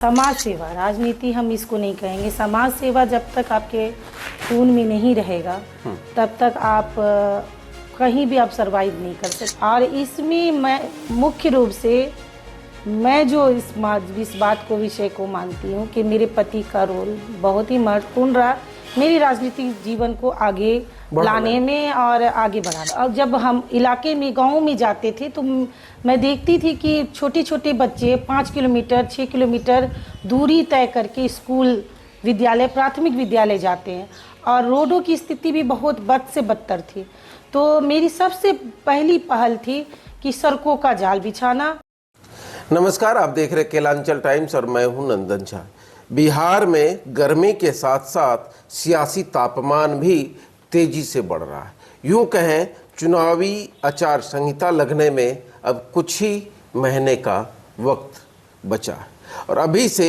समाज सेवा, राजनीति हम इसको नहीं कहेंगे। समाज सेवा जब तक आपके खून में नहीं रहेगा तब तक आप कहीं भी आप सरवाइव नहीं कर सकते। और इसमें मैं मुख्य रूप से मैं जो इस बात को विषय को मानती हूँ कि मेरे पति का रोल बहुत ही महत्वपूर्ण रहा मेरी राजनीतिक जीवन को आगे लाने में और आगे बढ़ाने। और जब हम इलाके में गाँव में जाते थे तो मैं देखती थी कि छोटे छोटे बच्चे 5 किलोमीटर 6 किलोमीटर दूरी तय करके स्कूल विद्यालय प्राथमिक विद्यालय जाते हैं और रोडों की स्थिति भी बहुत बद से बदतर थी। तो मेरी सबसे पहली पहल थी कि सड़कों का जाल बिछाना। नमस्कार, आप देख रहे केलांचल टाइम्स और मैं हूं नंदन झा। बिहार में गर्मी के साथ साथ सियासी तापमान भी तेजी से बढ़ रहा है। यूँ कहें चुनावी आचार संहिता लगने में अब कुछ ही महीने का वक्त बचा है और अभी से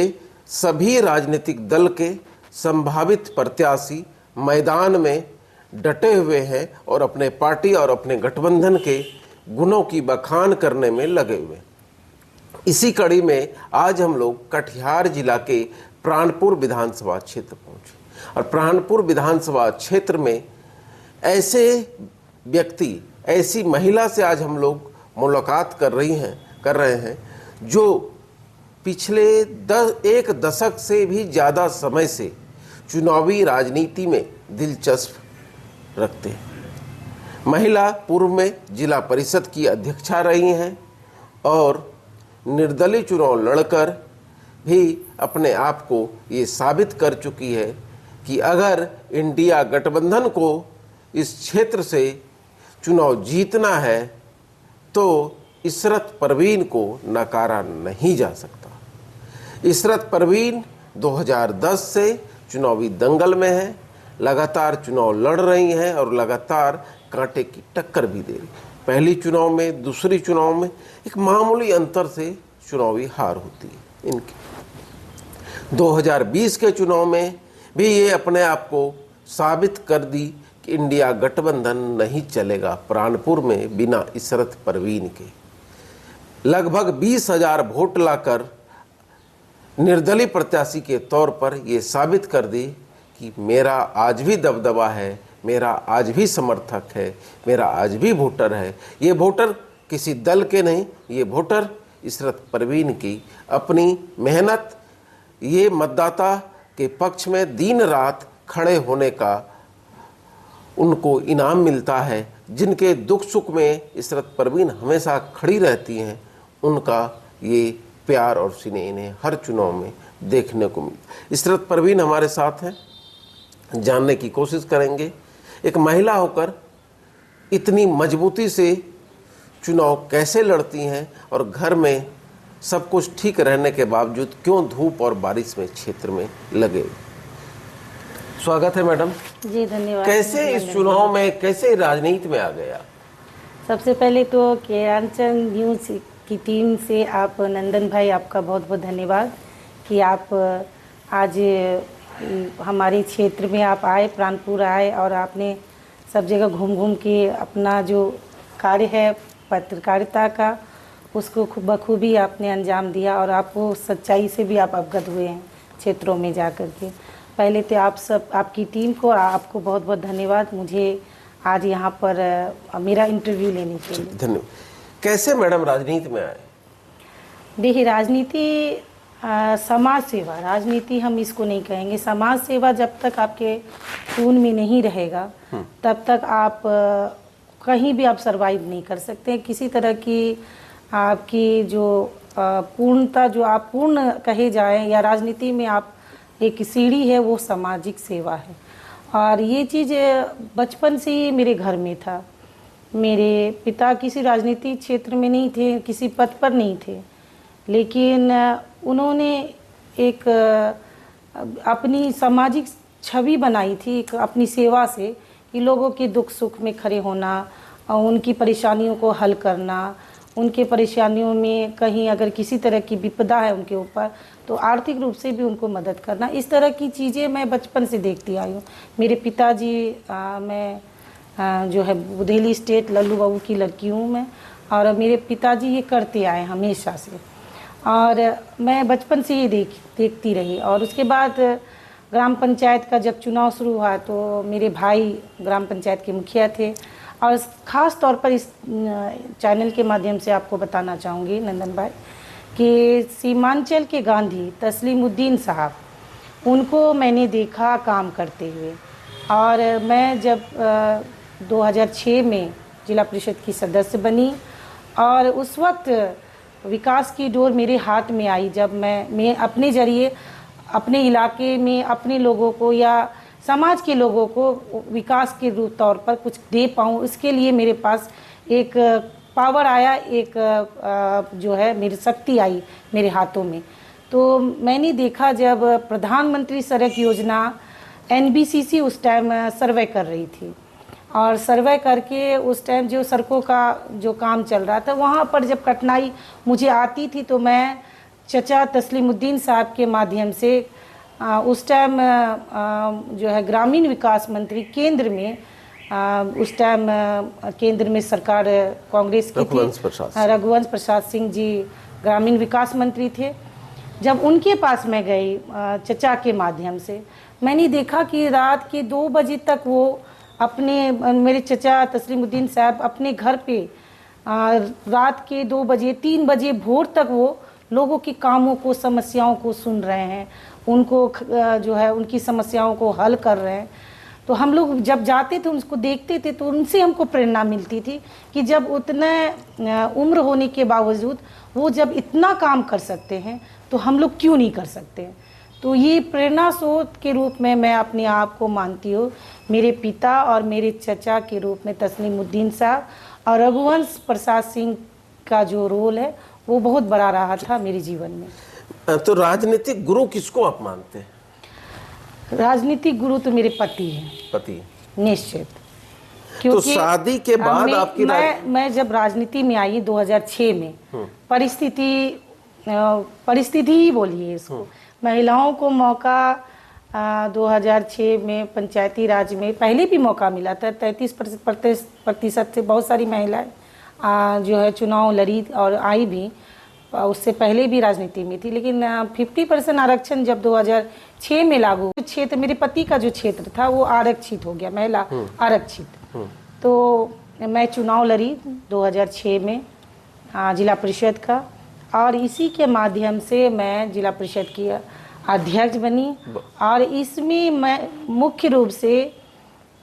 सभी राजनीतिक दल के संभावित प्रत्याशी मैदान में डटे हुए हैं और अपने पार्टी और अपने गठबंधन के गुणों की बखान करने में लगे हुए हैं। इसी कड़ी में आज हम लोग कटिहार जिला के प्राणपुर विधानसभा क्षेत्र पहुंचे और प्राणपुर विधानसभा क्षेत्र में ऐसे व्यक्ति, ऐसी महिला से आज हम लोग मुलाकात कर रहे हैं जो पिछले एक दशक से भी ज़्यादा समय से चुनावी राजनीति में दिलचस्प रखते हैं। महिला पूर्व में जिला परिषद की अध्यक्षा रही हैं और निर्दलीय चुनाव लड़कर भी अपने आप को ये साबित कर चुकी है कि अगर इंडिया गठबंधन को इस क्षेत्र से चुनाव जीतना है तो इशरत परवीन को नकारा नहीं जा सकता। इशरत परवीन 2010 से चुनावी दंगल में है, लगातार चुनाव लड़ रही हैं और लगातार कांटे की टक्कर भी दे रही। पहली चुनाव में, दूसरी चुनाव में एक मामूली अंतर से चुनावी हार होती है इनकी। 2020 के चुनाव में भी ये अपने आप को साबित कर दी कि इंडिया गठबंधन नहीं चलेगा प्राणपुर में बिना इशरत परवीन के। लगभग 20,000 वोट लाकर निर्दलीय प्रत्याशी के तौर पर ये साबित कर दी कि मेरा आज भी दबदबा है, मेरा आज भी समर्थक है, मेरा आज भी वोटर है। ये वोटर किसी दल के नहीं, ये वोटर इशरत परवीन की अपनी मेहनत, ये मतदाता के पक्ष में दिन रात खड़े होने का उनको इनाम मिलता है। जिनके दुख सुख में इशरत परवीन हमेशा खड़ी रहती हैं, उनका ये प्यार और स्नेह इन्हें हर चुनाव में देखने को मिलता है। इशरत परवीन हमारे साथ हैं, जानने की कोशिश करेंगे एक महिला होकर इतनी मजबूती से चुनाव कैसे लड़ती हैं और घर में सब कुछ ठीक रहने के बावजूद क्यों धूप और बारिश में क्षेत्र में लगे। स्वागत है मैडम जी, धन्यवाद। कैसे इस चुनाव में, कैसे राजनीति में आ गया? सबसे पहले तो केलांचल न्यूज़ की टीम से आप नंदन भाई, आपका बहुत बहुत धन्यवाद कि आप आज हमारे क्षेत्र में आप आए, प्राणपुर आए और आपने सब जगह घूम घूम के अपना जो कार्य है पत्रकारिता का उसको बखूबी आपने अंजाम दिया और आपको सच्चाई से भी आप अवगत हुए हैं क्षेत्रों में जा कर के। पहले तो आप सब, आपकी टीम को आपको बहुत बहुत धन्यवाद मुझे आज यहाँ पर मेरा इंटरव्यू लेने के लिए। धन्यवाद। कैसे मैडम राजनीति में आए? देखिए, राजनीति समाज सेवा, राजनीति हम इसको नहीं कहेंगे। समाज सेवा जब तक आपके खून में नहीं रहेगा तब तक आप कहीं भी आप सरवाइव नहीं कर सकते। किसी तरह की आपकी जो पूर्णता, जो आप पूर्ण कहे जाए या राजनीति में आप एक सीढ़ी है, वो सामाजिक सेवा है। और ये चीज़ बचपन से ही मेरे घर में था। मेरे पिता किसी राजनीतिक क्षेत्र में नहीं थे, किसी पद पर नहीं थे, लेकिन उन्होंने एक अपनी सामाजिक छवि बनाई थी एक अपनी सेवा से कि लोगों के दुख सुख में खड़े होना और उनकी परेशानियों को हल करना, उनके परेशानियों में कहीं अगर किसी तरह की विपदा है उनके ऊपर तो आर्थिक रूप से भी उनको मदद करना। इस तरह की चीज़ें मैं बचपन से देखती आई हूँ। मेरे पिताजी, मैं जो है बुधेली स्टेट लल्लू बाबू की लड़की हूँ मैं, और मेरे पिताजी ये करते आए हमेशा से। और मैं बचपन से ही देखती रही। और उसके बाद ग्राम पंचायत का जब चुनाव शुरू हुआ तो मेरे भाई ग्राम पंचायत के मुखिया थे। और ख़ास तौर पर इस चैनल के माध्यम से आपको बताना चाहूँगी नंदन भाई कि सीमांचल के गांधी तस्लीमुद्दीन साहब, उनको मैंने देखा काम करते हुए। और मैं जब 2006 में जिला परिषद की सदस्य बनी और उस वक्त विकास की डोर मेरे हाथ में आई, जब मैं अपने ज़रिए अपने इलाके में अपने लोगों को या समाज के लोगों को विकास के रूप तौर पर कुछ दे पाऊँ, इसके लिए मेरे पास एक पावर आया, एक जो है मेरी शक्ति आई मेरे हाथों में। तो मैंने देखा जब प्रधानमंत्री सड़क योजना NBCC उस टाइम सर्वे कर रही थी और सर्वे करके उस टाइम जो सड़कों का जो काम चल रहा था, वहाँ पर जब कठिनाई मुझे आती थी तो मैं चचा तस्लीमुद्दीन साहब के माध्यम से उस टाइम जो है ग्रामीण विकास मंत्री केंद्र में, उस टाइम केंद्र में सरकार कांग्रेस की थी, रघुवंश प्रसाद सिंह जी ग्रामीण विकास मंत्री थे। जब उनके पास मैं गई चचा के माध्यम से, मैंने देखा कि रात के 2 बजे तक वो अपने, मेरे चचा तस्लीमुद्दीन साहब अपने घर पे रात के 2 बजे 3 बजे भोर तक वो लोगों के कामों को, समस्याओं को सुन रहे हैं, उनको जो है उनकी समस्याओं को हल कर रहे हैं। तो हम लोग जब जाते थे उनको देखते थे तो उनसे हमको प्रेरणा मिलती थी कि जब उतने उम्र होने के बावजूद वो जब इतना काम कर सकते हैं तो हम लोग क्यों नहीं कर सकते। तो ये प्रेरणा स्रोत के रूप में मैं अपने आप को मानती हूँ। मेरे पिता और मेरे चचा के रूप में तस्लीमुद्दीन साहब और रघुवंश प्रसाद सिंह का जो रोल है वो बहुत बड़ा रहा था मेरे जीवन में। तो राजनीतिक गुरु किसको आप मानते हैं? राजनीतिक गुरु तो मेरे पति हैं। पति? निश्चित। तो शादी के बाद आपकी मैं जब राजनीति में आई 2006 में, परिस्थिति ही बोलिए इसको, महिलाओं को मौका 2006 में पंचायती राज में पहले भी मौका मिला था। 33% से बहुत सारी महिलाएं जो है चुनाव लड़ी और आई भी, उससे पहले भी राजनीति में थी। लेकिन 50% आरक्षण जब 2006 में लागू, क्षेत्र मेरे पति का जो क्षेत्र था वो आरक्षित हो गया, महिला आरक्षित। तो मैं चुनाव लड़ी 2006 में जिला परिषद का, और इसी के माध्यम से मैं जिला परिषद की अध्यक्ष बनी। और इसमें मैं मुख्य रूप से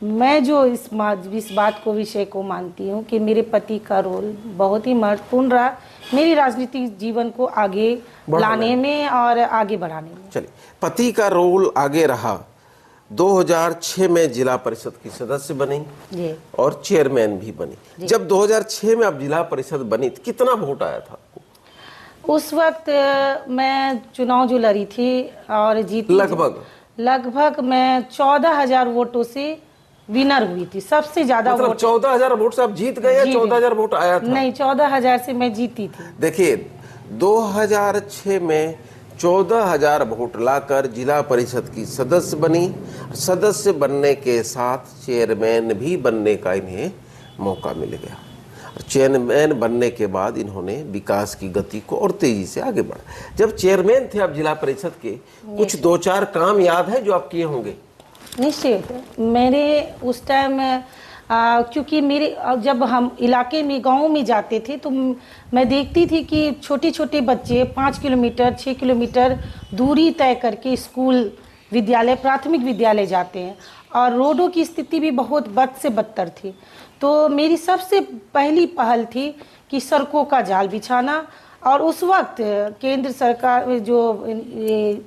मैं जो इस बात को, विषय को मानती हूँ कि मेरे पति का रोल बहुत ही महत्वपूर्ण रहा मेरी राजनीतिक जीवन को आगे लाने में और आगे बढ़ाने में। चलिए, पति का रोल आगे रहा। 2006 में जिला परिषद की सदस्य बनी जी, और चेयरमैन भी बनी। जब 2006 में आप जिला परिषद बनी तो कितना वोट आया था आपको? उस वक्त मैं चुनाव जो लड़ी थी और जीती, लगभग मैं 14,000 वोटों से विनर हुई थी। सबसे ज्यादा मतलब वोट 14,000 वोट से आप जीत गए या 14,000 वोट आया था? नहीं, 14,000 से मैं जीती थी। देखिए, 2006 में 14,000 वोट लाकर जिला परिषद की सदस्य बनी। सदस्य बनने के साथ चेयरमैन भी बनने का इन्हें मौका मिल गया। चेयरमैन बनने के बाद इन्होंने विकास की गति को और तेजी से आगे बढ़ा। जब चेयरमैन थे आप जिला परिषद के, कुछ 2-4 काम याद है जो आप किए होंगे? निश्चित। मेरे उस टाइम क्योंकि मेरे जब हम इलाके में, गाँव में जाते थे तो मैं देखती थी कि छोटे छोटे बच्चे 5 किलोमीटर 6 किलोमीटर दूरी तय करके स्कूल, विद्यालय, प्राथमिक विद्यालय जाते हैं और रोडों की स्थिति भी बहुत बद से बदतर थी। तो मेरी सबसे पहली पहल थी कि सड़कों का जाल बिछाना। और उस वक्त केंद्र सरकार जो ये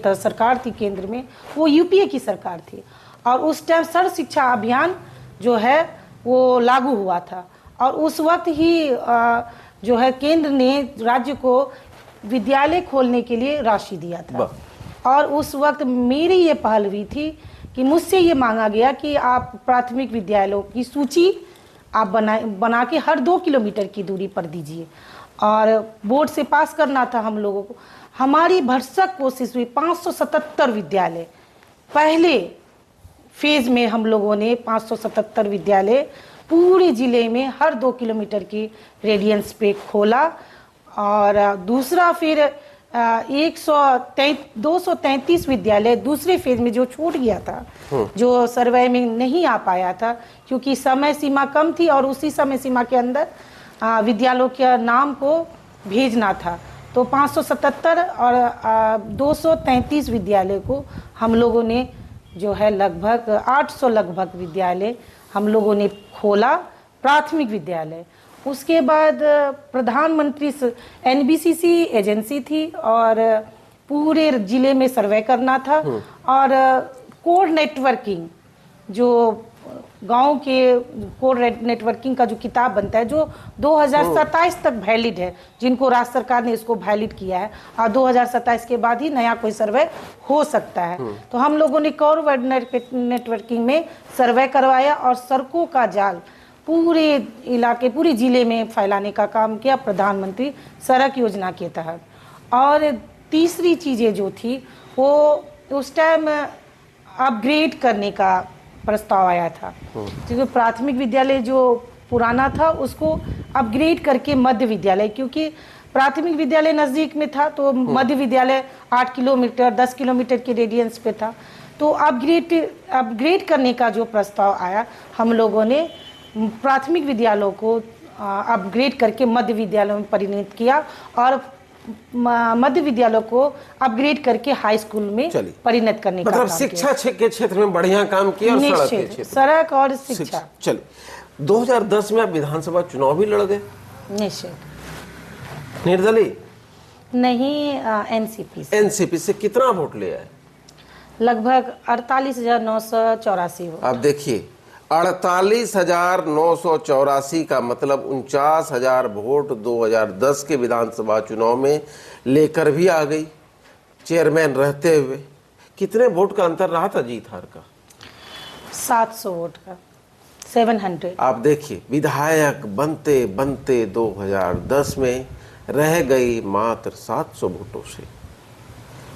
सरकार थी केंद्र में, वो UPA की सरकार थी और उस टाइम सर्व शिक्षा अभियान जो है वो लागू हुआ था। और उस वक्त ही जो है केंद्र ने राज्य को विद्यालय खोलने के लिए राशि दिया था। और उस वक्त मेरी ये पहल हुई थी कि मुझसे ये मांगा गया कि आप प्राथमिक विद्यालयों की सूची आप बना के हर 2 किलोमीटर की दूरी पर दीजिए। और बोर्ड से पास करना था हम लोगों को। हमारी भरसक कोशिश हुई, 577 विद्यालय पहले फेज में हम लोगों ने 577 विद्यालय पूरे जिले में हर 2 किलोमीटर की रेडियंस पे खोला। और दूसरा फिर 233 विद्यालय दूसरे फेज में जो छूट गया था, जो सर्वे में नहीं आ पाया था क्योंकि समय सीमा कम थी और उसी समय सीमा के अंदर विद्यालयों के नाम को भेजना था, तो 577 और 233 विद्यालय को हम लोगों ने जो है लगभग 800 लगभग विद्यालय हम लोगों ने खोला, प्राथमिक विद्यालय। उसके बाद प्रधानमंत्री एनबीसीसी एजेंसी थी और पूरे जिले में सर्वे करना था और कोड नेटवर्किंग, जो गांव के कोड नेटवर्किंग का जो किताब बनता है जो 2027 तक वैलिड है, जिनको राज्य सरकार ने इसको वैलिड किया है और 2027 के बाद ही नया कोई सर्वे हो सकता है। तो हम लोगों ने कोड नेटवर्किंग में सर्वे करवाया और सड़कों का जाल पूरे इलाके पूरे जिले में फैलाने का काम किया प्रधानमंत्री सड़क योजना के तहत। और तीसरी चीज़ें जो थी वो उस टाइम अपग्रेड करने का प्रस्ताव आया था, क्योंकि प्राथमिक विद्यालय जो पुराना था उसको अपग्रेड करके मध्य विद्यालय, क्योंकि प्राथमिक विद्यालय नज़दीक में था तो मध्य विद्यालय 8 किलोमीटर 10 किलोमीटर के रेडियंस पे था, तो अपग्रेड करने का जो प्रस्ताव आया हम लोगों ने प्राथमिक विद्यालयों को अपग्रेड करके मध्य विद्यालयों में परिणत किया और मध्य विद्यालयों को अपग्रेड करके हाई स्कूल में परिणत करने का मतलब शिक्षा के क्षेत्र में बढ़िया काम किया और सड़क के क्षेत्र, सड़क और शिक्षा। चलिए 2010 में आप विधानसभा चुनाव भी लड़ गए? निश्चित। निर्दलीय? नहीं, एनसीपी से। एनसीपी से कितना वोट ले आए? लगभग 48,984 वोट। आप देखिए 48,984 का मतलब 49,000 वोट 2010 के विधानसभा चुनाव में लेकर भी आ गई चेयरमैन रहते हुए। कितने वोट का अंतर रहा था जीत हार का? 700 वोट का, 700। आप देखिए विधायक बनते बनते 2010 में रह गई मात्र 700 वोटों से।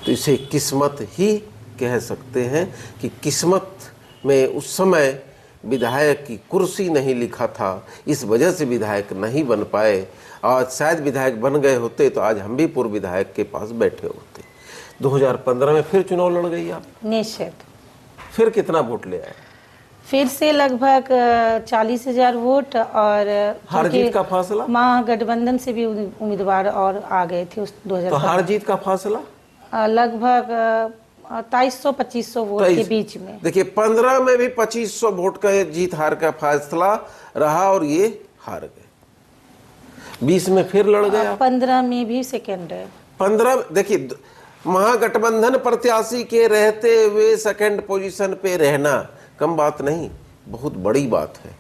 तो इसे किस्मत ही कह सकते हैं कि किस्मत में उस समय विधायक की कुर्सी नहीं लिखा था, इस वजह से विधायक नहीं बन पाए। आज शायद विधायक बन गए होते तो आज हम भी पूर्व विधायक के पास बैठे होते। 2015 में फिर चुनाव लड़ गई आप? निश्चित। फिर कितना वोट ले आए? फिर से लगभग 40,000 वोट। और हार जीत का फासला? महागठबंधन से भी उम्मीदवार और आ गए थे उस 2000। तो हार जीत का फासला लगभग 2300-2500 वोट के बीच में। देखिए 15 में भी 2500 वोट का जीत हार का फैसला रहा और ये हार गए। 20 में फिर लड़ गए। 15 में भी सेकेंड है। 15 देखिए महागठबंधन प्रत्याशी के रहते हुए सेकंड पोजीशन पे रहना कम बात नहीं, बहुत बड़ी बात है।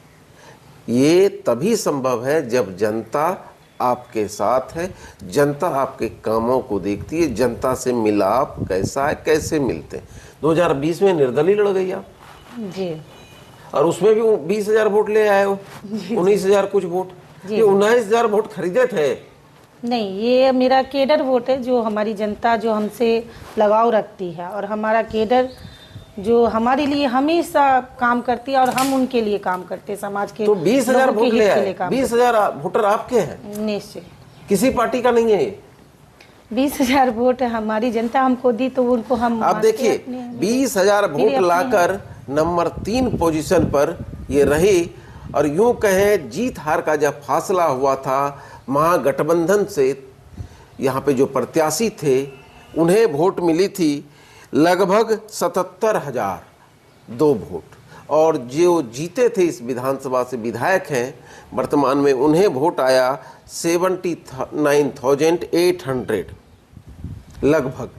ये तभी संभव है जब जनता आपके साथ है, जनता आपके कामों को देखती है, जनता से मिलाप कैसा है, कैसे मिलते हैं। 2020 में निर्दलीय लड़ गई आप जी, और उसमें भी 20,000 वोट ले आए हो, 19,000 कुछ वोट। ये 19,000 वोट खरीदे थे? नहीं, ये मेरा केडर वोट है, जो हमारी जनता जो हमसे लगाव रखती है और हमारा केडर जो हमारे लिए हमेशा काम करती है और हम उनके लिए काम करते हैं, समाज के। तो 20,000 वोट ले आए, 20,000 वोटर आपके हैं? निश्चय। किसी पार्टी का नहीं है ये? 20,000 वोट हमारी जनता हमको दी तो उनको हम। आप देखिए 20,000 वोट लाकर नंबर 3 पोजीशन पर ये रही। और यूं कहें जीत हार का जब फासला हुआ था महागठबंधन से, यहाँ पे जो प्रत्याशी थे उन्हें वोट मिली थी लगभग 77,002 वोट, और जो जीते थे इस विधानसभा से विधायक हैं वर्तमान में, उन्हें वोट आया 79,800 लगभग।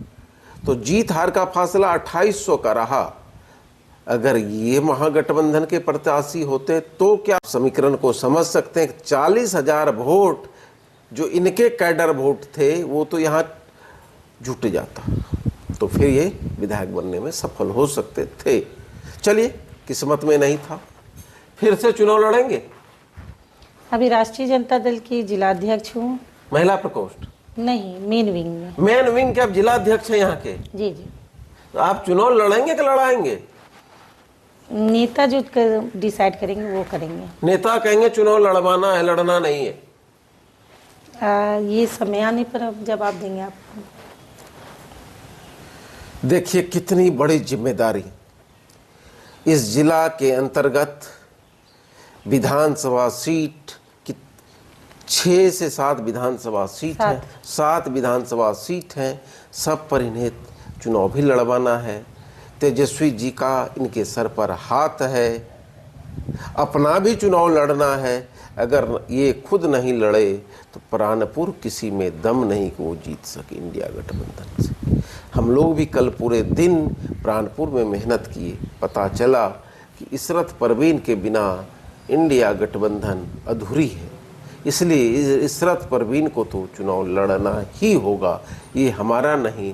तो जीत हार का फासला 2800 का रहा। अगर ये महागठबंधन के प्रत्याशी होते तो क्या समीकरण को समझ सकते हैं? 40,000 वोट जो इनके कैडर वोट थे वो तो यहाँ जुट जाता, तो फिर ये विधायक बनने में सफल हो सकते थे। चलिए किस्मत में नहीं था, फिर से चुनाव लड़ेंगे। अभी राष्ट्रीय जनता दल की जिलाध्यक्ष हूँ। महिला प्रकोष्ठ? नहीं, मेन विंग में। मेन विंग के आप जिलाध्यक्ष हैं यहाँ के? जी जी। तो आप चुनाव लड़ेंगे कि लड़ाएंगे? नेता जो डिसाइड करेंगे वो करेंगे। नेता कहेंगे चुनाव लड़वाना है, लड़ना नहीं है? ये समय आने पर अब जब आप देंगे आप। देखिए कितनी बड़ी जिम्मेदारी। इस जिला के अंतर्गत विधानसभा सीट की 6 से 7 विधानसभा सीट है, 7 विधानसभा सीट हैं, सब पर इन्हें चुनाव भी लड़वाना है। तेजस्वी जी का इनके सर पर हाथ है, अपना भी चुनाव लड़ना है। अगर ये खुद नहीं लड़े तो प्राणपुर किसी में दम नहीं कि वो जीत सके इंडिया गठबंधन से। हम लोग भी कल पूरे दिन प्राणपुर में मेहनत किए, पता चला कि इशरत परवीन के बिना इंडिया गठबंधन अधूरी है। इसलिए इशरत परवीन को तो चुनाव लड़ना ही होगा। ये हमारा नहीं,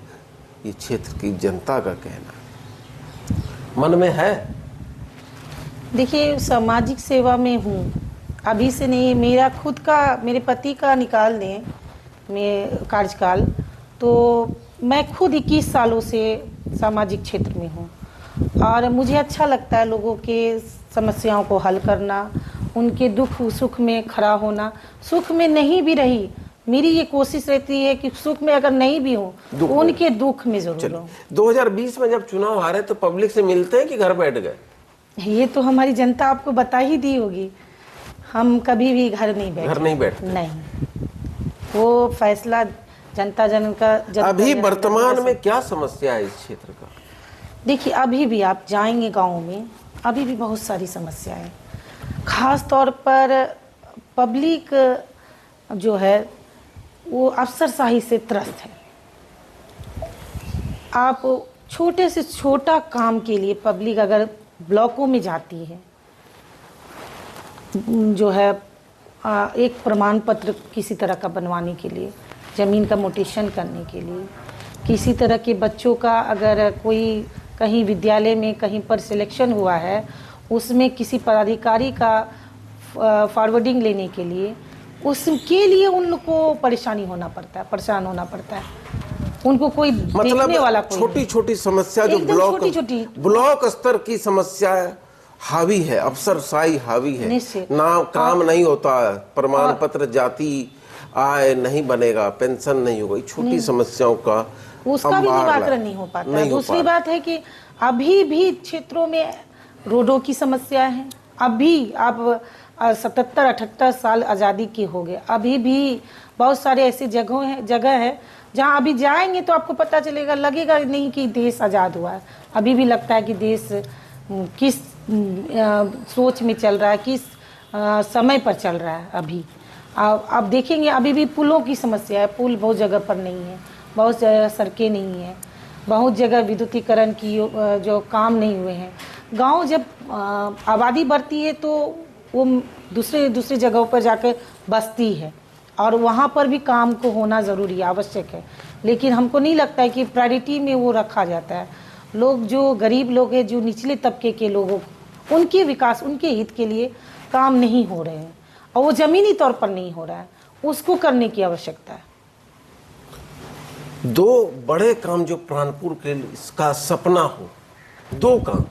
ये क्षेत्र की जनता का कहना मन में है। देखिए सामाजिक सेवा में हूँ, अभी से नहीं। मेरा खुद का, मेरे पति का निकाल दें मैं कार्यकाल, तो मैं खुद 21 सालों से सामाजिक क्षेत्र में हूँ और मुझे अच्छा लगता है लोगों के समस्याओं को हल करना, उनके दुख सुख में खड़ा होना। सुख में नहीं भी रही, मेरी ये कोशिश रहती है कि सुख में अगर नहीं भी हो उनके दुख में जरूर हो। 2020 में जब चुनाव हारे तो पब्लिक से मिलते हैं कि घर बैठ गए? ये तो हमारी जनता आपको बता ही दी होगी, हम कभी भी घर नहीं बैठते। नहीं, वो फैसला जनता का। अभी वर्तमान में क्या समस्या है इस क्षेत्र का? देखिए अभी भी आप जाएंगे गाँव में, अभी भी बहुत सारी समस्याएं, खास तौर पर पब्लिक जो है वो अफसरशाही से त्रस्त है। आप छोटे से छोटा काम के लिए पब्लिक अगर ब्लॉकों में जाती है, जो है एक प्रमाण पत्र किसी तरह का बनवाने के लिए, ज़मीन का म्यूटेशन करने के लिए, किसी तरह के बच्चों का अगर कोई कहीं विद्यालय में कहीं पर सिलेक्शन हुआ है, उसमें किसी पदाधिकारी का फॉरवर्डिंग लेने के लिए, उसके लिए उनको परेशान होना पड़ता है। उनको कोई देखने वाला कोई छोटी छोटी समस्या जो ब्लॉक स्तर की समस्या हावी है, अफसरशाही हावी है ना, काम नहीं होता, प्रमाण पत्र जाति आय नहीं बनेगा, पेंशन नहीं होगा, छोटी समस्याओं का उसका भी निराकरण नहीं हो पाता है। दूसरी बात है कि अभी भी क्षेत्रों में रोडों की समस्या है। अभी आप 77-78 साल आज़ादी के हो गए, अभी भी बहुत सारे ऐसी जगह है जहाँ अभी जाएंगे तो आपको पता चलेगा, लगेगा नहीं कि देश आज़ाद हुआ है। अभी भी लगता है कि देश किस सोच में चल रहा है, किस समय पर चल रहा है। अभी आप देखेंगे अभी भी पुलों की समस्या है, पुल बहुत जगह पर नहीं है, बहुत जगह सड़कें नहीं है, बहुत जगह विद्युतीकरण की जो काम नहीं हुए हैं। गांव जब आबादी बढ़ती है तो वो दूसरे जगहों पर जाकर बसती है और वहाँ पर भी काम को होना ज़रूरी है, आवश्यक है। लेकिन हमको नहीं लगता है कि प्रायोरिटी में वो रखा जाता है। लोग जो गरीब लोग हैं, जो निचले तबके के लोगों, उनके विकास, उनके हित के लिए काम नहीं हो रहे हैं और वो ज़मीनी तौर पर नहीं हो रहा है, उसको करने की आवश्यकता है। 2 बड़े काम जो प्राणपुर के इसका सपना हो, 2 काम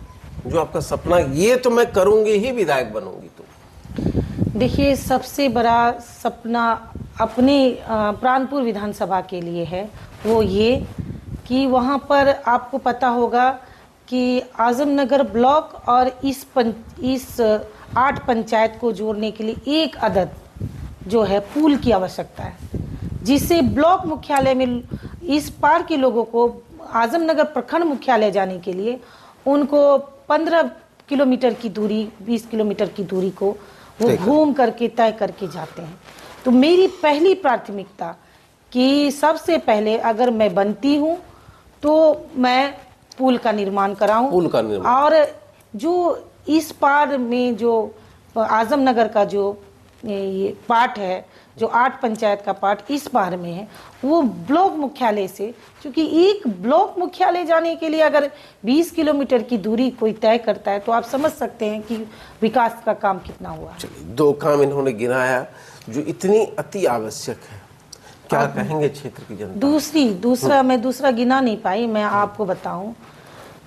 जो आपका सपना, ये तो मैं करूंगी ही विधायक बनूंगी। तो देखिए सबसे बड़ा सपना अपने प्राणपुर विधानसभा के लिए है, वो ये कि वहाँ पर आपको पता होगा कि आजमनगर ब्लॉक और इस 8 पंचायत को जोड़ने के लिए एक अदद जो है पुल की आवश्यकता है, जिससे ब्लॉक मुख्यालय में इस पार के लोगों को आजमनगर प्रखंड मुख्यालय जाने के लिए उनको 15 किलोमीटर की दूरी, 20 किलोमीटर की दूरी को वो घूम करके तय करके जाते हैं। तो मेरी पहली प्राथमिकता कि सबसे पहले अगर मैं बनती हूँ तो मैं पुल का निर्माण कराऊं, और जो इस पार में जो आजमनगर का जो ये पार्ट है, जो 8 पंचायत का पार्ट इस पार में है, वो ब्लॉक मुख्यालय से, क्योंकि एक ब्लॉक मुख्यालय जाने के लिए अगर 20 किलोमीटर की दूरी कोई तय करता है तो आप समझ सकते हैं कि विकास का काम कितना हुआ है। 2 काम इन्होंने गिनाया जो इतनी अति आवश्यक है, क्या कहेंगे क्षेत्र की जनता? मैं दूसरा गिना नहीं पाई। मैं आपको बताऊं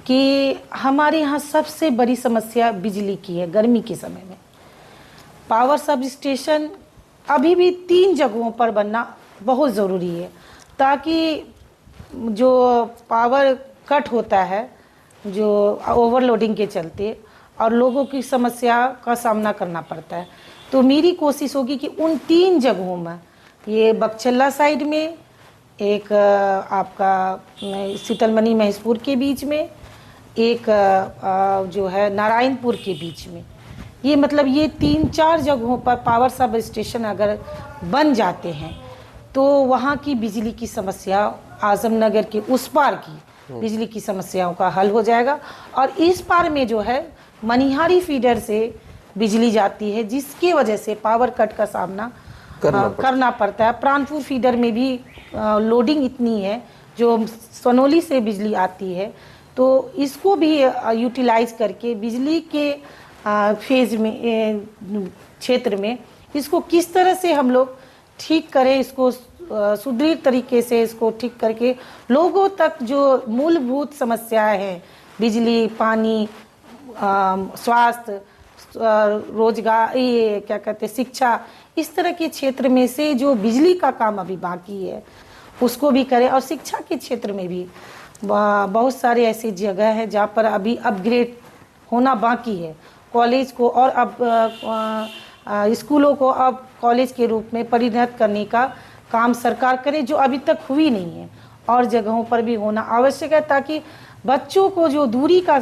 कि हमारे यहाँ सबसे बड़ी समस्या बिजली की है। गर्मी के समय में पावर सब स्टेशन अभी भी 3 जगहों पर बनना बहुत ज़रूरी है, ताकि जो पावर कट होता है जो ओवरलोडिंग के चलते और लोगों की समस्या का सामना करना पड़ता है, तो मेरी कोशिश होगी कि उन 3 जगहों में, ये बकचल्ला साइड में, एक आपका शीतलमणि महेशपुर के बीच में, एक जो है नारायणपुर के बीच में, ये मतलब ये 3-4 जगहों पर पावर सब स्टेशन अगर बन जाते हैं तो वहाँ की बिजली की समस्या, आजमनगर के उस पार की बिजली की समस्याओं का हल हो जाएगा। और इस पार में जो है मनिहारी फीडर से बिजली जाती है, जिसकी वजह से पावर कट का सामना करना पड़ता है। प्राणपुर फीडर में भी लोडिंग इतनी है, जो सोनोली से बिजली आती है, तो इसको भी यूटिलाइज करके बिजली के फेज में क्षेत्र में इसको किस तरह से हम लोग ठीक करें, इसको सुदृढ़ तरीके से इसको ठीक करके लोगों तक जो मूलभूत समस्याएं हैं, बिजली, पानी, स्वास्थ्य, रोजगार, ये क्या कहते हैं, शिक्षा, इस तरह के क्षेत्र में से जो बिजली का काम अभी बाकी है उसको भी करें। और शिक्षा के क्षेत्र में भी बहुत सारे ऐसी जगह हैं जहाँ पर अभी अपग्रेड होना बाकी है। कॉलेज को और अब स्कूलों को अब कॉलेज के रूप में परिणत करने का काम सरकार करे, जो अभी तक हुई नहीं है, और जगहों पर भी होना आवश्यक है, ताकि बच्चों को जो दूरी का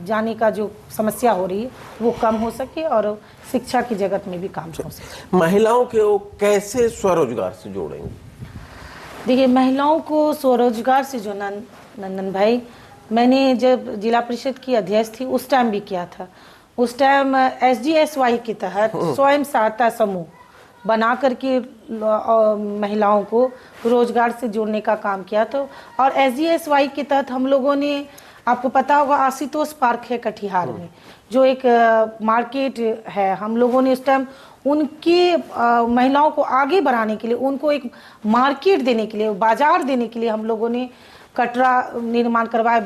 जाने का जो समस्या हो रही है वो कम हो सके और शिक्षा की जगत में भी काम हो सके। महिलाओं के वो कैसे स्वरोजगार से जोड़ेंगे? देखिए, महिलाओं को स्वरोजगार से जोड़ना, नंदन भाई, मैंने जब जिला परिषद की अध्यक्ष थी उस टाइम भी किया था। उस टाइम SGSY के तहत स्वयं सहायता समूह बना करके महिलाओं को रोजगार से जोड़ने का काम किया था। और SGSY के तहत हम लोगों ने, आपको पता होगा, आशुतोष पार्क है कटिहार में, जो एक मार्केट है, हम लोगों ने उस टाइम उनके महिलाओं को आगे बढ़ाने के लिए, उनको एक मार्केट देने के लिए, बाजार देने के लिए हम लोगों ने कटरा निर्माण करवाया,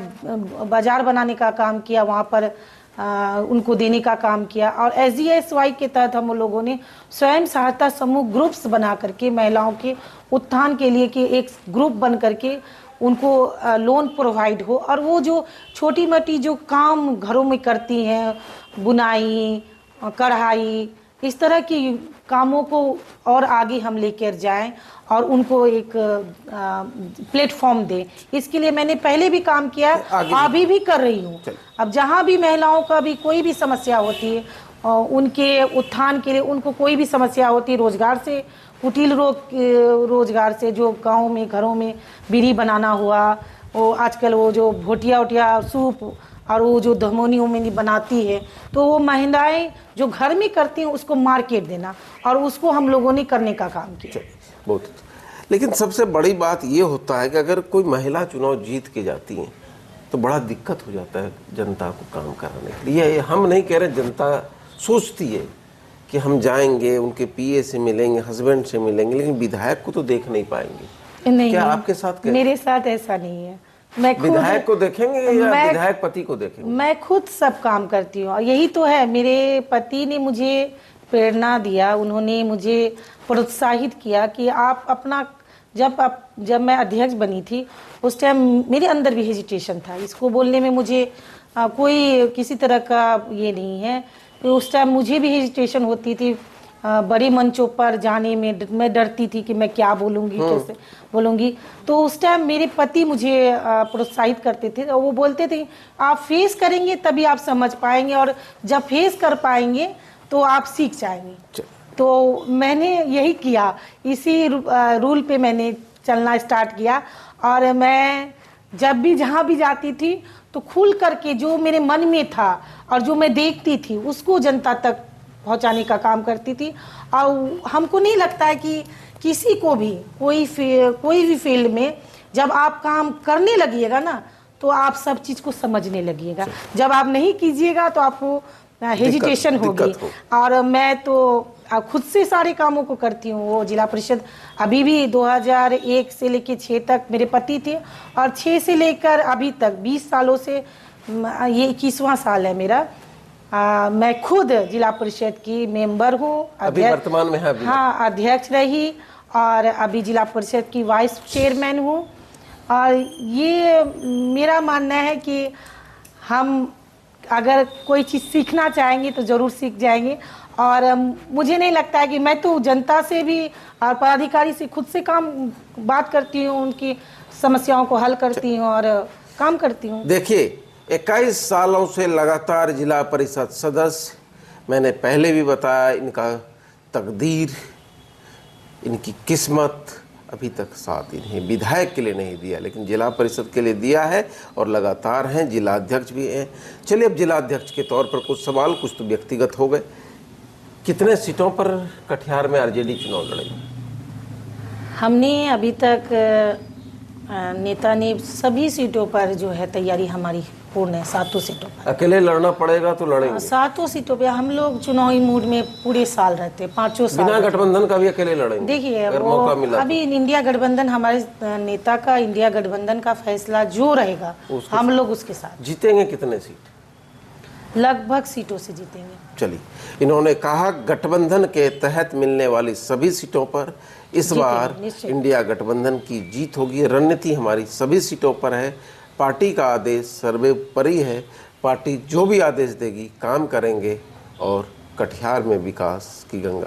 बाजार बनाने का काम किया, वहाँ पर उनको देने का काम किया। और SGSY के तहत हम लोगों ने स्वयं सहायता समूह ग्रुप्स बना करके महिलाओं के उत्थान के लिए कि एक ग्रुप बन करके उनको लोन प्रोवाइड हो, और वो जो छोटी मोटी जो काम घरों में करती हैं, बुनाई, कढ़ाई, इस तरह की कामों को और आगे हम लेकर जाएं और उनको एक प्लेटफॉर्म दें। इसके लिए मैंने पहले भी काम किया, अभी भी कर रही हूँ। अब जहाँ भी महिलाओं का भी कोई भी समस्या होती है, उनके उत्थान के लिए, उनको कोई भी समस्या होती है रोजगार से, कुटीर रोजगार से, जो गाँव में घरों में बीड़ी बनाना हुआ, वो आजकल वो जो भोटिया उटिया सूप और वो जो धमोनी उमोनी बनाती है, तो वो महिलाएं जो घर में करती हैं उसको मार्केट देना, और उसको हम लोगों ने करने का काम किया। बहुत। लेकिन सबसे बड़ी बात ये होता है कि अगर कोई महिला चुनाव जीत के जाती हैं तो बड़ा दिक्कत हो जाता है जनता को काम कराने के लिए। हम नहीं कह रहे, जनता सोचती है कि हम जाएंगे, उनके PA से मिलेंगे, हस्बैंड से मिलेंगे, लेकिन विधायक को तो देख नहीं पाएंगे। नहीं, क्या आपके साथ? मेरे साथ ऐसा नहीं है। मैं विधायक को देखेंगे या विधायक पति को देखेंगे? मैं खुद सब काम करती हूँ, और यही तो है, मेरे पति ने मुझे प्रेरणा दिया, उन्होंने मुझे प्रोत्साहित किया कि आप अपना, जब मैं अध्यक्ष बनी थी उस टाइम मेरे अंदर भी हेजिटेशन था, इसको बोलने में मुझे कोई किसी तरह का ये नहीं है, तो उस टाइम मुझे भी हेजिटेशन होती थी, बड़ी मंचों पर जाने में मैं डरती थी कि मैं क्या बोलूँगी, कैसे बोलूँगी। तो उस टाइम मेरे पति मुझे प्रोत्साहित करते थे, और वो बोलते थे आप फेस करेंगे तभी आप समझ पाएंगे, और जब फेस कर पाएंगे तो आप सीख जाएंगे। तो मैंने यही किया, इसी रूल पे मैंने चलना स्टार्ट किया, और मैं जब भी जहाँ भी जाती थी तो खुल करके जो मेरे मन में था और जो मैं देखती थी उसको जनता तक पहुंचाने का काम करती थी। और हमको नहीं लगता है कि किसी को भी कोई भी फील्ड में जब आप काम करने लगिएगा ना तो आप सब चीज़ को समझने लगिएगा, जब आप नहीं कीजिएगा तो आपको हेजिटेशन होगी। और मैं तो खुद से सारे कामों को करती हूँ। वो जिला परिषद अभी भी 2001 से लेकर 6 तक मेरे पति थे, और 6 से लेकर अभी तक 20 सालों से, ये 21वां साल है मेरा, मैं खुद जिला परिषद की मेंबर हूँ, अभी वर्तमान में है अभी? हाँ, अध्यक्ष रही और अभी जिला परिषद की वाइस चेयरमैन हूँ। और ये मेरा मानना है कि हम अगर कोई चीज़ सीखना चाहेंगे तो ज़रूर सीख जाएंगे। और मुझे नहीं लगता है कि मैं तो जनता से भी और पदाधिकारी से खुद से बात करती हूँ, उनकी समस्याओं को हल करती हूँ और काम करती हूँ। देखिए, 21 सालों से लगातार जिला परिषद सदस्य, मैंने पहले भी बताया, इनका तकदीर, इनकी किस्मत अभी तक साथ इन्हें विधायक के लिए नहीं दिया, लेकिन जिला परिषद के लिए दिया है और लगातार हैं। जिला अध्यक्ष भी हैं। चलिए, अब जिला अध्यक्ष के तौर पर कुछ सवाल, कुछ तो व्यक्तिगत हो गए। कितने सीटों पर कटिहार में आरजेडी चुनाव लड़ेगी? हमने अभी तक नेता ने सभी सीटों पर जो है तैयारी हमारी पूर्ण है। 7 सीटों पर अकेले लड़ना पड़ेगा तो लड़ेंगे? 7 सीटों पे हम लोग चुनावी मूड में पूरे साल रहते हैं, 5 साल। बिना गठबंधन का भी अकेले लड़ेंगे? देखिए, अगर वो मौका मिला अभी इंडिया गठबंधन, हमारे नेता का इंडिया गठबंधन का फैसला जो रहेगा, हम लोग उसके साथ। जीतेंगे कितने सीट? लगभग सीटों से जीतेंगे। चलिए, इन्होंने कहा गठबंधन के तहत मिलने वाली सभी सीटों पर इस बार इंडिया गठबंधन की जीत होगी। रणनीति हमारी सभी सीटों पर है। पार्टी का आदेश सर्वोपरि है। पार्टी जो भी आदेश देगी काम करेंगे और कटिहार में विकास की गंगा